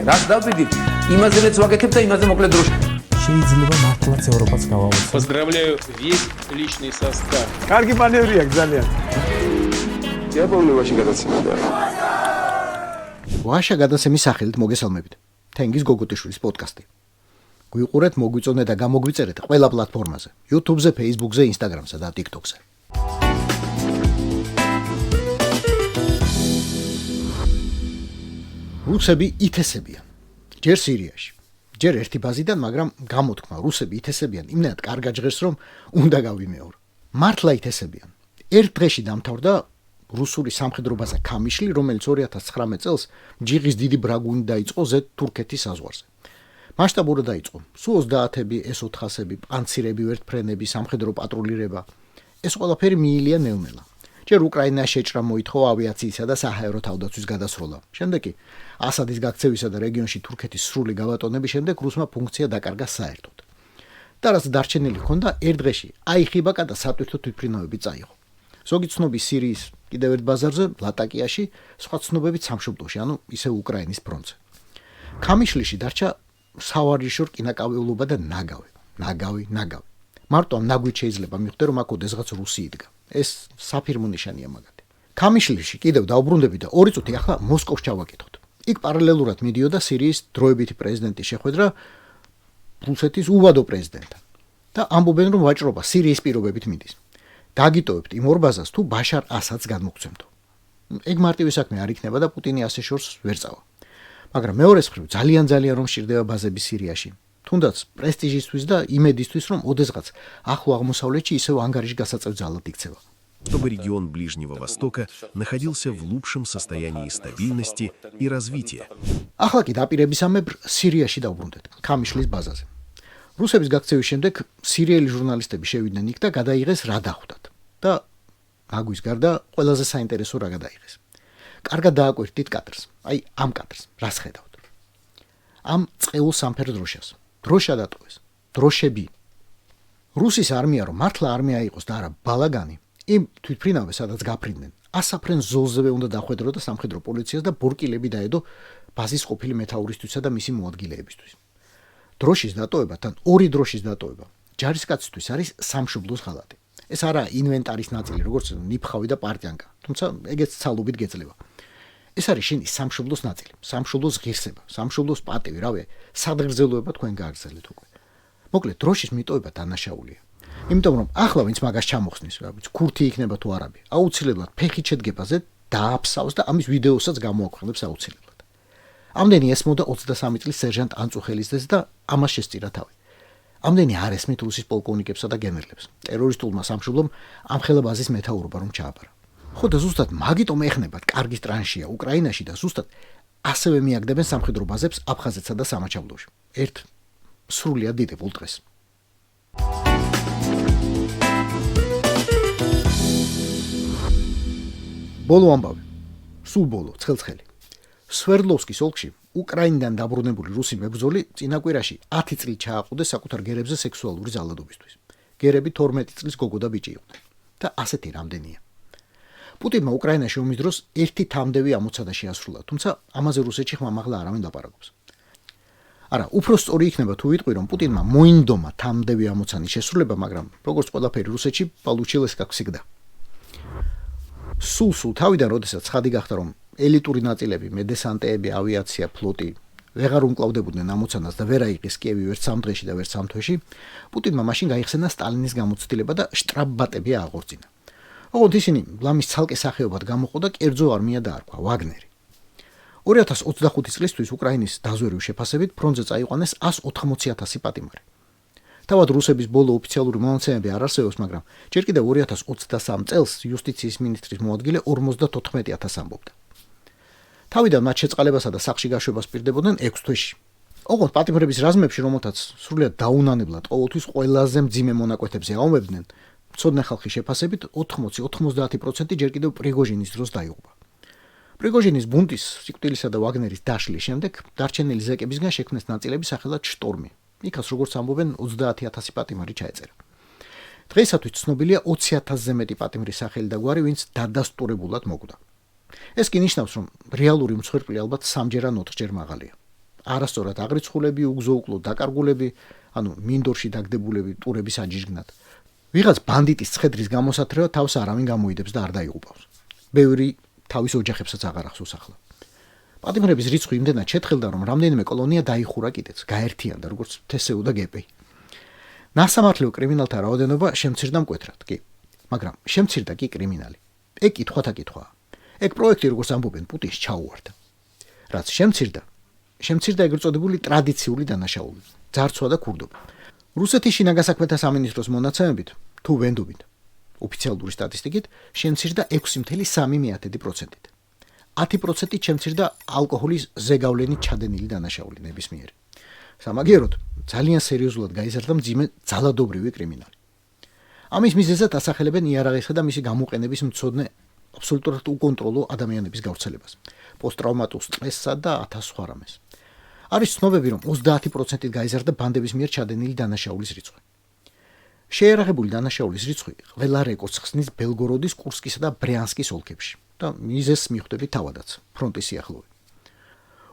რას დავბედით? იმაზე რაც ვაკეთებ და იმაზე მოკლედ დროში. შეიძლება მართლაც ევროპაც გავავოცო. Поздравляю весь личный состав. კარგი მანევრია ძალიან. დიაპოლოვაში გადაცემდა. ვაშა გადაცემის სახელით მოგესალმებით. თენგის გოგოტიშვილის პოდკასტი. გვიყურეთ, მოგვიწონეთ და გამოგვიწერეთ ყველა პლატფორმაზე: YouTube-ზე, Facebook-ზე, Instagram-ზე და TikTok-ზე. რუსები ითესებიან. ჯერ სირიაში, ჯერ ერთი ბაზიდან, მაგრამ გამოთქმა რუსები ითესებიან იმდენად კარგად ჟღერს, რომ უნდა გავიმეორო. მართლა ითესებიან. ერთ დღეში დამთავრდა რუსული სამხედრო ბაზა ქამიშლი, რომელიც 2019 წელს ჯიღის დიდი ბრაგუნით დაიწყო ზედ თურქეთის საზღვარზე. მასშტაბურად დაიწყო. სუ 30-ები, S-400-ები, პანცირები, ვერტფრენები, სამხედრო პატრულირება. ეს ყველაფერი მიილია ნელ-ნელა. ჯერ უკრაინას შეჭრა მოითხოვა ავიაციისა და საჰაერო თავდაცვის გადასროლა. შემდეგ კი ასადის გაქცევისა და რეგიონში თურქეთის სრული გავატონების შემდეგ რუსმა ფუნქცია დაკარგა საერთოდ. და რაც დარჩენილი ჰქონდა, ერთ დღეში აიხიბაკა და სატვირთო თვითმფრინავები წაიღო. ზოგი ცნობი სირიის კიდევ ერთ ბაზარზე, ლატაკიაში, სხვა ცნობებით სამშობლოში, ანუ ისე უკრაინის ფრონტზე. ქამიშლიში დარჩა სავარჯიშო რკინაკავეულობა და ნაგავი. მარტო ამ ნაგვით შეიძლება მიხვდე, რომ აქ ოდესღაც რუსი იდგა. ეს საფირმო ნიშანია მაგათი. ქამიშლიში კიდევ დაუბრუნდები და 2 წუთი ახლა მოსკოვს ჩავაკითხოთ. იქ პარალელურად მიდიოდა სირიის დროებითი პრეზიდენტის შეხვედრა რუსეთის უვადო პრეზიდენტთან. და ამბობენ, რომ ვაჭრობა სირიის პირობებით მიდის. დაგიტოვებთ იმ ორ ბაზას თუ ბაშარ ასადს გადმოგცემთო. ეგ მარტივი საქმე არ იქნება და პუტინი ასე შორს ვერ წავა. მაგრამ მეორეს მხრივ ძალიან რომ სჭირდება базები სირიაში. თუნდაც პრესტიჟისთვის და იმედისთვის, რომ ოდესღაც ახლო აღმოსავლეთში ისევ ანგარიშგასაწევ ძალად იქცევა. Чтобы регион Ближнего Востока находился в лучшем состоянии стабильности и развития. ახლა კი დაპირებისამებრ სირიაში დავბრუნდეთ, ქამიშლის ბაზაზე. რუსების გაქცევის შემდეგ სირიელი ჟურნალისტები შევიდნენ იქ და გადაიღეს რა დახვდათ. და მაგვის გარდა ყველაზე საინტერესო რა გადაიღეს. კარგად დააკვირდით კადრს. აი ამ კადრს, რას ხედავთ? ამ წყეულ სამფერ დროშას. დროშა დატოვეს. დროშები. რუსის არმია რომ მართლა არმია იყოს და არა ბალაგანი, იმ თვითმფრინავებს სადაც გაფრინდნენ, ასაფრენ ზოლზევე უნდა დახვედრო და სამხედრო პოლიციას და ბორკილები დაედო ბაზის ყოფილი მეთაურისთვისა და მისი მოადგილეებისთვის. დროშის დატოვება თან ორი დროშის დატოვება ჯარისკაცისთვის არის სამშობლოს ღალატი. ეს არა ინვენტარის ნაწილი, როგორც ნიფხავი და პარტიანკა, თუმცა ეგეც ცალობით გეძლება. ეს არის შენი სამშობლოს ნაწილი, სამშობლოს ღირსება, სამშობლოს პატივი, რავი, სადღეგრძელოება თქვენ გააგრძელეთ უკვე. მოკლედ, დროშის მიტოვება დანაშაულია. იმიტომ რომ ახლა ვინც მაგას ჩამოხსნის, რა ვიცი, ქურთი იქნება თუ არაბი, აუცილებლად ფეხით შედგებაზე დააფსავს და ამის ვიდეოსაც გამოაქვეყნებს აუცილებლად. ამდენი ესმოდა 23 წლის სერჟანტ ანწუხელიძეს და ამას შესწირა თავი. ამდენი არ ესმით რუსის პოლკოვნიკებსა და გენერლებს. ტერორისტულმა სამშობლომ ამ ხელაბაზის მეთაურობა რომ ჩააბარა. ხო და ზუსტად მაგიტომ ეხნებათ კარგი ტრანშია უკრაინაში და ზუსტად ასევე მიაგდებენ სამხედრო ბაზებს აფხაზეთსა და სამაჩაბლოში. ერთ სრულიად დიდებულ დღეს. ბოლო ამბავი. სულ ბოლო, ცხელ-ცხელი. სვერდლოვსკის ოლქში უკრაინიდან დაბრუნებული რუსი მებრძოლი წინაკვირაში 10 წლით ჩააყუდეს საკუთარ გერებზე სექსუალური ზალადობისთვის. გერები 12 წლის გოგო და ბიჭი იყვნენ და ასეთი რამდენია. პუტინმა უკრაინაში ომის დროს ერთი თამდევი ამოცანა შეასრულა, თუმცა ამაზე რუსეთში ხმამაღლა არავინ ლაპარაკობს. არა, უფრო სწორი იქნება თუ ვიტყვი, რომ პუტინმა მოინდომა თამდევი ამოცანის შესრულება, მაგრამ როგორც ყველაფერი რუსეთში, получилось как всегда. სულ თავიდან, როდესაც ცხადი გახდა, რომ ელიტური ნაწილები, მედესანტეები, ავიაცია, ფლოტი ვეღარ უმკლავდებოდნენ ამოცანას და ვერ აიღეს კიევი ვერც 3 დღეში და ვერც 3 თვეში, პუტინმა მაშინ გაიხსენა სტალინის გამოცდილება და შტრაბბატები ააღორწინა. ოღონდ ისინი ლამის ცალკე სახეობად გამოყო და კერძო არმია დაარქვა, ვაგნერი. 2025 წლისთვის უკრაინის დაზვერვის შეფასებით ფრონტზე წაიყვანეს 180,000 პატიმარი. თავად რუსების ბოლო ოფიციალური მონაცემები არ არსებობს, მაგრამ ჯერ კიდევ 2023 წელს იუსტიციის მინისტრის მოადგილე 54,000 ამბობდა. თავიდან მათ შეწყალებასა და სახლში გაშვებას პირდებოდნენ 6 თვეში. ოღონდ პატიმრების რაზმებში, რომელთაც სრულიად დაუნანებლად ყოველთვის ყველაზე მძიმე მონაკვეთებზე აომებდნენ, მცოდნე ხალხის შეფასებით 80-90% ჯერ კიდევ პრიგოჟინის დროს დაიღუპა. პრიგოჟინის ბუნტის, სიკვდილისა და ვაგნერის დაშლის შემდეგ დარჩენილი ზეკებისგან შექმნეს ნაწილები სახელად შტორმი. იქაც როგორც ამბობენ 30,000 პატიმარი ჩაეწერა. დღეისათვის ცნობილია 20,000-ზე მეტი პატიმრის სახელი და გვარი, ვინც დადასტურებულად მოკვდა. ეს კი ნიშნავს, რომ რეალური მსხვერპლი ალბათ 3-ჯერ ან 4-ჯერ მაღალია. არასწორად აღრიცხულები, უგზო-უკლო დაკარგულები, ანუ მინდორში დაგდებულები ტურების აჯირგნად. ვიღაც ბანდიტის ცხედრის გამოსათრევად თავს არავინ გამოიდებს და არ დაიღუპავს. ბევრი თავის ოჯახებსაც აღარ ახსოვს ახლა. პატიმრების რიცხვი იმდენად შეთხელდა, რომ რამდენიმე კოლონია დაიხურა კიდეც, გაერთიანდა, როგორც თესეუ და გეპეი. ნასამართლეო კრიმინალთა რაოდენობა შემცირდა მკვეთრად, კი, მაგრამ შემცირდა კი კრიმინალი. ეგ კითხვათა კითხვაა. ეგ პროექტი, როგორც ამბობენ, პუტინს ჩაუვარდა. რაც შემცირდა ეგრეთ წოდებული ტრადიციული დანაშაული, ძარცვა და ქურდობა. რუსეთის შინაგან საქმეთა სამინისტროს მონაცემებით, თუ ვენდობით, ოფიციალური სტატისტიკით, შემცირდა 6.3%-ით. 10%-ით შემცირდა ალკოჰოლის ზეგავლენით ჩადენილი დანაშაული ნებისმიერი. სამაგიეროდ, ძალიან სერიოზულად გაიზარდა მძიმე ძალადობრივი კრიმინალი. ამის მიზეზად ასახელებენ იარაღისა და მისი გამოყენების მცოდნე აბსოლუტურად უკონტროლო ადამიანების გავრცელებას, პოსტტრავმატულ სტრესსა და 1000 სხვა რამეს. არის ცნობები, რომ 30%-ით გაიზარდა ბანდების მიერ ჩადენილი დანაშაულის რიცხვი. შეერაღებული დანაშაულის რიცხვი ყველა რეკორდს ხსნის ბელგოროდის, კურსკისა და ბრიანსკის ოლქებში და მიზეზს მიხვდებით თავადაც, ფრონტის სიახლოვე.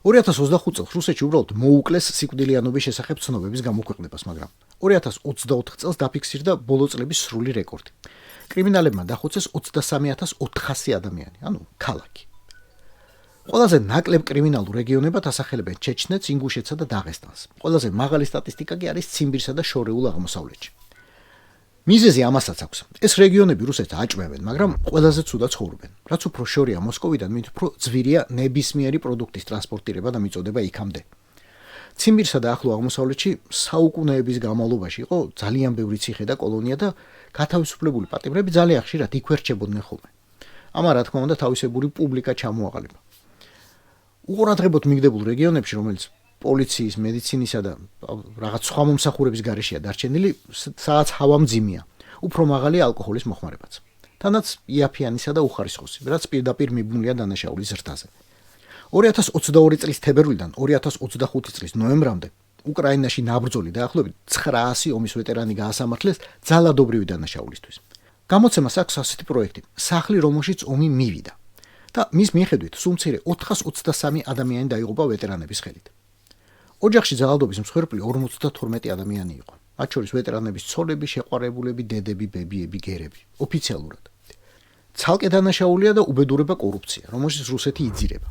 2025 წელს რუსეთში უბრალოდ მოუკლეს სიკვდილიანობის შესახებ ცნობების გამოქვეყნებას, მაგრამ 2024 წელს დაფიქსირდა ბოლო წლების სრული რეკორდი. კრიმინალებმა დახოცეს 23400 ადამიანი, ანუ ქალაქი. ყველაზე ნაკლებ კრიმინალურ რეგიონებად ასახელებენ ჩეჩნეთს, ინგუშეთსა და დაღესტანს. ყველაზე მაღალი სტატისტიკა კი არის ციმბირსა და შორეულ აღმოსავლეთში. მიზეზი ამასაც აქვს. ეს რეგიონები რუსეთს აჭმევენ, მაგრამ ყველაზე ცუდად ცხოვრობენ. რაც უფრო შორია მოსკოვიდან, მით უფრო ძვირია ნებისმიერი პროდუქტის ტრანსპორტირება და მიწოდება იქამდე. ციმბირსა და ახლო აღმოსავლეთში საუკუნეების განმავლობაში იყო ძალიან ბევრი ციხე და კოლონია და გათავისუფლებული პატიმრები ძალიან ხშირად იქვე რჩებოდნენ ხოლმე. ამან რა თქმა უნდა თავისებური პუბლიკა ჩამოაყალიბა. უყურადღებოდ მიგდებულ რეგიონებში, რომელიც პოლიციის, მედიცინისა და რაღაც სხვა მომსახურების გარეშეა დარჩენილი, სადაც ჰავა მძიმეა, უფრო მაღალი ალკოჰოლის მოხმარებაც. თანაც იაფიანისა და უხარისხოსი, რაც პირდაპირ მიბმულია დანაშაულის ზრდაზე. 2022 წლის თებერვლიდან 2025 წლის ნოემბრამდე უკრაინაში ნაბრძოლი დაახლოებით 900 ომის ვეტერანი გაასამართლეს ძალადობრივი დანაშაულისთვის. გამოცემას აქვს ასეთი პროექტი, სახლი, რომელშიც ომი მივიდა. და მის მიხედვით სულ მცირე 423 ადამიანი დაიღუპა ვეტერანების ხელით. ოჯახში ძალადობის მსხვერპლი 52 ადამიანი იყო. მათ შორის ვეტერანების ცოლები, შეყვარებულები, დედები, ბებიები, გერები, ოფიციალურად. ცალკე დანაშაულია და უბედურება კორუფცია, რომელშიც რუსეთი იძირება.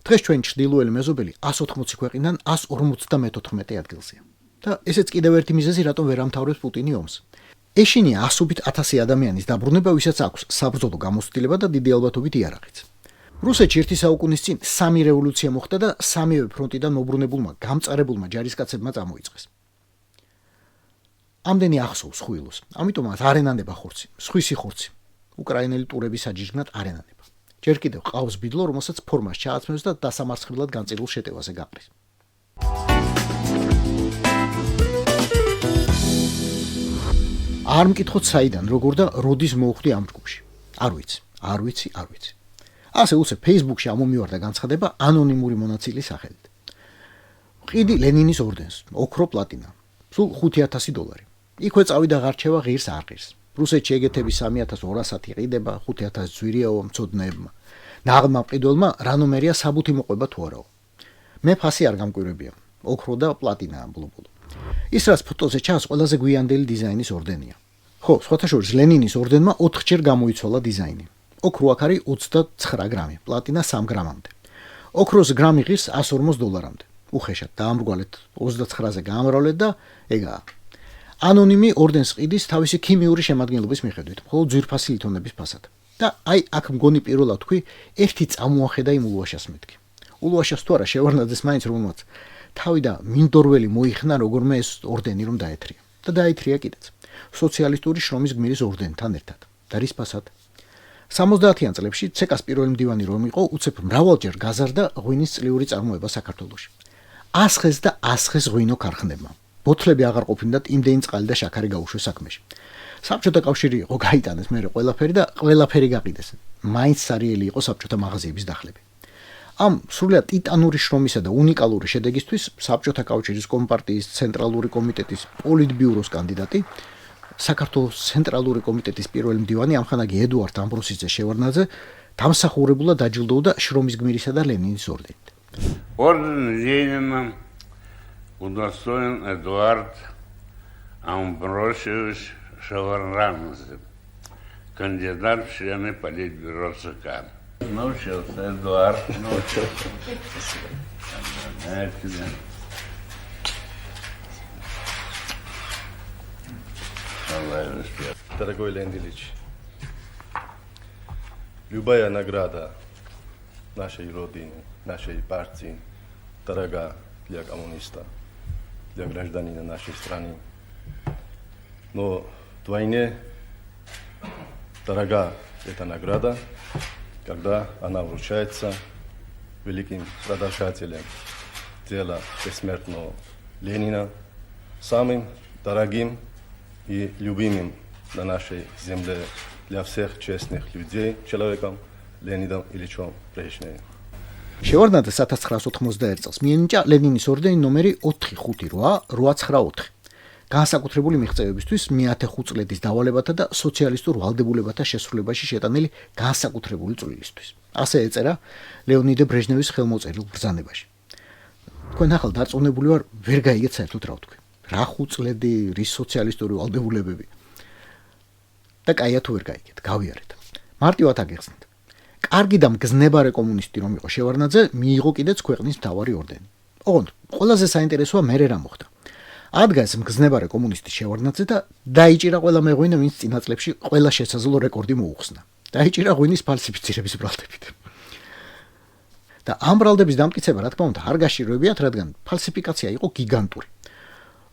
დღეს ჩვენ ჩრდილოელი მეზობელი 180 ქვეყნიდან 154 ადგილზეა. და ესეც კიდევ ერთი მიზეზი, რატომ ვერ ამთავრებს პუტინი ომს. ეშინია ასობით 1000 ადამიანის დაბრუნება, ვისაც აქვს საბრძოლო გამოცდილება და დიდი ალბათობით იარაღიც. რუსეთში ერთი საუკუნის წინ 3 რევოლუცია მოხდა და სამივე ფრონტიდან მობრუნებულმა გამწარებულმა ჯარისკაცებმა წამოიწყეს. ამდენი ახსოვს ხუილოს, ამიტომაც არ ენანება ხორცი, სხვისი ხორცი. უკრაინელი ტურების აჯირგნად არ ენანება. ჯერ კიდევ ყავს ბიდლო, რომელსაც ფორმას ჩააცმევს და დასამარცხებლად განწირულ შეტევაზე გაყრის. არ მკითხოთ საიდან, როგორ და როდის მოუხდი ამ ჯგუფში. არ ვიცი. ასე უცებ Facebook-ში ამომივარდა განცხადება ანონიმური მონაცილის სახელით. ვყიდი ლენინის ორდენს, ოქრო პლატინა, სულ $5000. იქვე წავიდა ღარჩევა ღირს არ ღირს. რუსეთში ეგეთები 3200 იყიდება, 5000 ძვირიაო მცოდნეებმა. ნაღმა მყიდველმა რა ნომერია საბუთი მოყვება თუ არაო. მე ფასი არ გამკვირვებია, ოქრო და პლატინაა ბლუბლუ. ის რაც ფოტოზე ჩანს, ყველაზე გვიანდელი დიზაინის ორდენია. ხო, სხვათა შორის ლენინის ორდენმა 4 ჯერ გამოიცვალა დიზაინი. ოქრო აქ არის 29 გრამი, პლატინა 3 გრამამდე. ოქროს გრამი ღირს $140-მდე. უხეშად დაამრგვალეთ 29-ზე გაამრავლეთ და ეგაა. ანონიმი ორდენს ყიდის თავისი ქიმიური შემადგენლობის მიხედვით, მხოლოდ ძვირფასი ლითონების ფასად. და აი აქ მგონი პირველად თქვი, ერთი წამოახედა იმ ულუაშას მეთქი. ულუაშას თუ არა შევარნაძეს მაინც რომელმაც თავი და მინდორველი მოიხნა როგორმე ეს ორდენი რომ დაეთრია. და დაეთრია კიდეც. სოციალისტური შრომის გმირის ორდენთან ერთად. და რის ფასად? 70-იან წლებში ცეკას პირველი მდივანი რომ იყო, უცებ მრავალჯერ გაზარდა ღვინის წლიური წარმოება საქართველოში. ასხეს და ასხეს ღვინო ქარხნებმა. ბოთლები აღარ ყოფილდათ იმდენი წყალი და შაქარი გაუშვეს საქმეში. საბჭოთა კავშირი იყო გაიტანეს მერე ყველაფერი და ყველაფერი გაყიდეს. მაინც სარიელი იყო საბჭოთა მაღაზიების დახლები. ამ სრულიად ტიტანური შრომისა და უნიკალური შედეგისთვის საბჭოთა კავშირის კომპარტიის ცენტრალური კომიტეტის პოლიტბიუროს კანდიდატი, საქართველოს ცენტრალური კომიტეტის პირველი მდივანი ამხანაგი ედუარდ ამბროსიძე შევარნაძე დამსახურებულად დაჯილდოვდა შრომის გმირისა და ლენინის ორდენით. Орден Ленина удостоен Эдуард Амбросиевич Шаваранзе, кандидат в члены Политбюро ЦК. Научился, Эдуард, научился. Дорогой Леонид Ильич, любая награда нашей Родины, нашей партии, дорога для коммуниста, для гражданина нашей страны. Но вдвойне дорога эта награда, когда она вручается великим продолжателем дела бессмертного Ленина, самым дорогим и любимым на нашей земле для всех честных людей человеком Леонидом Ильичом Брежневым. შევარდნაძე 1991 წელს მიენიჭა ლენინის ორდენი ნომერი 458-894. განსაკუთრებული მიღწევებისთვის მე-15 წლების დავალებათა და სოციალისტურ ვალდებულებათა შესრულებაში შეტანილი განსაკუთრებული წვლილისთვის. ასე ეწერა ლეონიდ ბრეჟნევის ხელმოწერილ ბრძანებაში. თქვენ ახალ დარწმუნებული ვარ, ვერ გაიგეთ საერთოდ რა ვთქვი. რა ხუწლედი, რის სოციალისტური ვალდებულებები. და კაია თუ ვერ გაიგეთ, გავიარეთ. მარტივად აგეხსნით. კარგი და მგზნებარე კომუნისტი რომ იყო შევარდნაძე, მიიღო კიდეც ქვეყნის მთავარი ორდენი. ოღონდ ყველაზე საინტერესოა მერე რა მოხდა. ადგა ეს მგზნებარე კომუნისტი შევარდნაძე და დაიჭირა ყველა მეღვინე, ვინც წინა წლებში ყველა შესაძლო რეკორდი მოუხსნა. დაიჭირა ღვინის ფალსიფიცირების ბრალდებით. და ამ ბრალდების დამტკიცება, რა თქმა უნდა, არ გაშიშვებიათ, რადგან ფალსიფიკაცია იყო გიგანტური.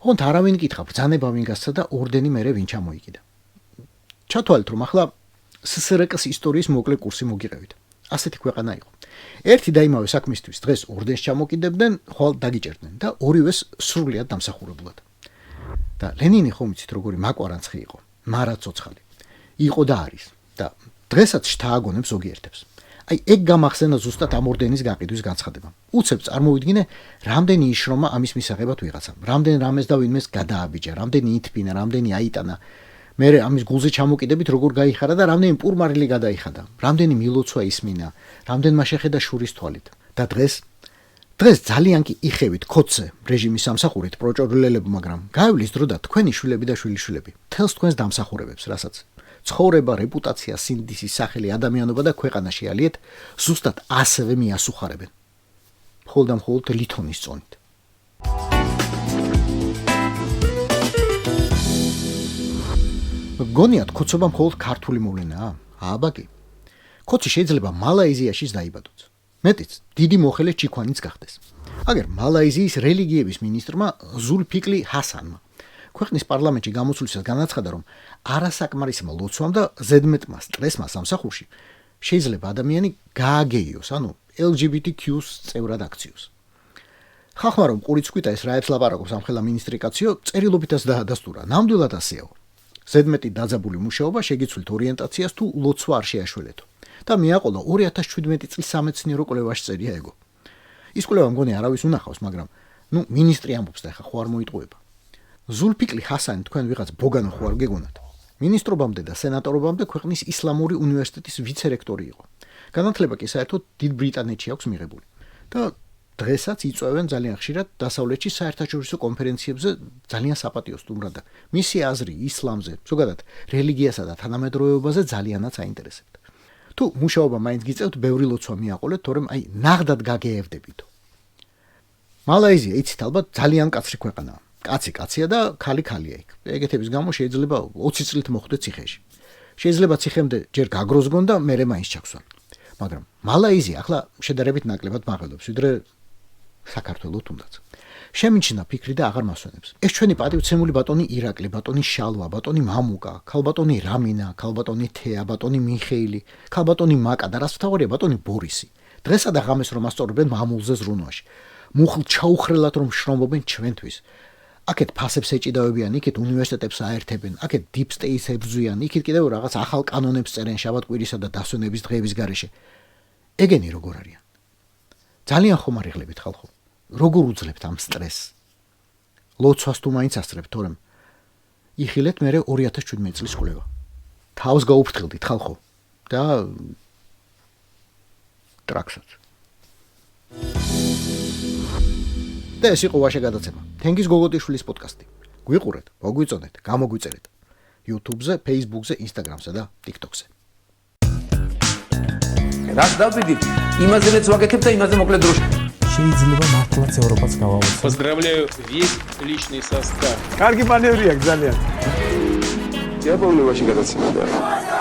ოღონდ არავინ იკითხა, ბრძანება ვინ გასცა და ორდენი მერე ვინ ჩამოიკიდა. ჩათვალეთ, რომ ახლა ССРК-ის ისტორიის მოკლე კურსი მოგიყევით. ასეთი ქვეყანა იყო. ერთი და იმავე საქმისთვის დღეს ორდენს ჩამოკიდებდნენ, ხვალ დაგიჭერდნენ და ორივეს სრულიად დამსახურებულად. და ლენინი ხომ იცით როგორი მაკვარანცხი იყო, მარა ცოცხალი. იყო და არის და დღესაც შთააგონებს ზოგიერთებს. აი ეგ გამახსენა ზუსტად ამ ორდენის გაყიდვის განცხადება. უცებ წარმოვიდგინე, რამდენი იშრომა ამის მისაღებად ვიღაცამ, რამდენ რამეს და ვინმეს გადააბიჯა, რამდენი ითბინა, რამდენი აიტანა. მერე ამის გულზე ჩამოკიდებით როგორ გაიხარა და რამდენი პურმარილი გადაიხადა, რამდენი მილოცვა ისმინა, რამდენმა შეხედა შურის თვალით. და დღეს ძალიან კი იხევით ქოცე რეჟიმის სამსახურით პროჭორლელებო, მაგრამ გაივლის დრო და თქვენი შვილები და შვილიშვილები თელს თქვენს დამსახურებებს, რასაც ცხოვრება, რეპუტაცია, სინდისი, სახელი, ადამიანობა და ქვეყანა შეალიეთ, ზუსტად ასევე მიასუხარებენ. მხოლოდ და მხოლოდ ლითონის წონით. გონიათ ქოცობა მხოლოდ ქართული მოვლენაა? აბა კი. ქოცი შეიძლება მალაიზიაშიც დაიბადოს. მეტიც, დიდი მოხელე ჩიქვანიც გახდეს. აგერ მალაიზიის რელიგიების მინისტრმა ზულფიკლი ჰასანმა ქვეყნის პარლამენტში გამოსვლისას განაცხადა, რომ არასაკმარისმა ლოცვამ და ზედმეტმა სტრესმა სამსახურში შეიძლება ადამიანი გააგეიოს, ანუ LGBTQ-ს წევრად აქციოს. ხალხმა რომ ყურიც ხვიტა ეს რაებს ლაპარაკობს ამ ხელა მინისტრი კაციო, წერილობითაც დაადასტურა, ნამდვილად ასეაო. ზედმეტი დაძაბული მუშაობა შეგიცვლით ორიენტაციას თუ ლოცვა არ შეაშველეთო. და მიაყოლა 2017 წლის სამეცნიერო კვლევაში წერია ეგო. ის კვლევა მგონი არავის უნახავს, მაგრამ მინისტრი ამბობს და ხა ხო არ მოიტყუება. ზულფიკლი ჰასანი თქვენ ვიღაც ბოგანო ხო არ გეგონათ. მინისტრობამდე და სენატორობამდე ქვეყნის ისლამური უნივერსიტეტის ვიცე-რექტორი იყო. განათლება კი საერთოდ დიდ ბრიტანეთში აქვს მიღებული. და დღესაც იწვევენ ძალიან ხშირად დასავლეთში საერთაშორისო კონფერენციებზე ძალიან საპატიო სტუმრად და მისი აზრი ისლამზე, ზოგადად რელიგიასა და თანამედროვეობაზე ძალიანაც აინტერესებთ. თუ მუშაობა მაინც გიწევთ, ბევრი ლოცვა მიაყოლეთ, თორემ აი ნახდად გაგეევდებითო. მალაიზია იცით ალბათ ძალიან კაცრი ქვეყანაა. კაცი კაცია და ქალი ქალია იქ. ეგეთების გამო შეიძლება 20 წლით მოხვდეთ ციხეში. შეიძლება ციხემდე ჯერ გაგროზგონ და მერე მაინც ჩაქვსვან. მაგრამ მალაიზია ახლა შედარებით ნაკლებად მაღლობს, ვიდრე საქართველოს თუნდაც. შემიჩნდა ფიქრი და აღარ მასვენებს. ეს ჩვენი პატივცემული ბატონი ირაკლი, ბატონი შალვა, ბატონი მამუკა, ქალბატონი რამინა, ქალბატონი თეა, ბატონი მიხეილი, ქალბატონი მაკა და რას ვთაურია ბატონი ბორისი. დღესა და ღამეს რომ ასწორებენ მამულზე ზრუნვაში. მუხლ ჩაუხრელად რომ შრომობენ ჩვენთვის. აქეთ ფასებს ეჭიდავებიან, იქეთ უნივერსიტეტებს აერთებენ, აქეთ deep state-ს ებრძვიან, იქით კიდევ რაღაც ახალ კანონებს წერენ შაბათ-კვირისა და დასვენების დღეების გარეშე. ეგენი როგორ არიან? ძალიან ხომარიღლებით ხალხო. როგორ უძლებთ ამ სტრესს? ლოცვას თუ მაინც ასწრებთ, თორემ იხილეთ მერე 2017 წლის კვლევა. თავს გაუფრთხილდით ხალხო და ტრაქსაც. და ეს იყო ვაშე გადაცემა. თენგიზ გოგოტიშვილის პოდკასტი. გვიყურეთ, მოგვიწონეთ, გამოგვიწერეთ. YouTube-ზე, Facebook-ზე, Instagram-სა და TikTok-ზე. რას დავიდით? იმაზე მეც ვაგეთებ და იმაზე მოკლედ დროში. შეიძლება მართლაც ევროპაც გავაუწყო. Поздравляю весь личный состав. კარგი მანევრია ძალიან. Я помню очень гадаться.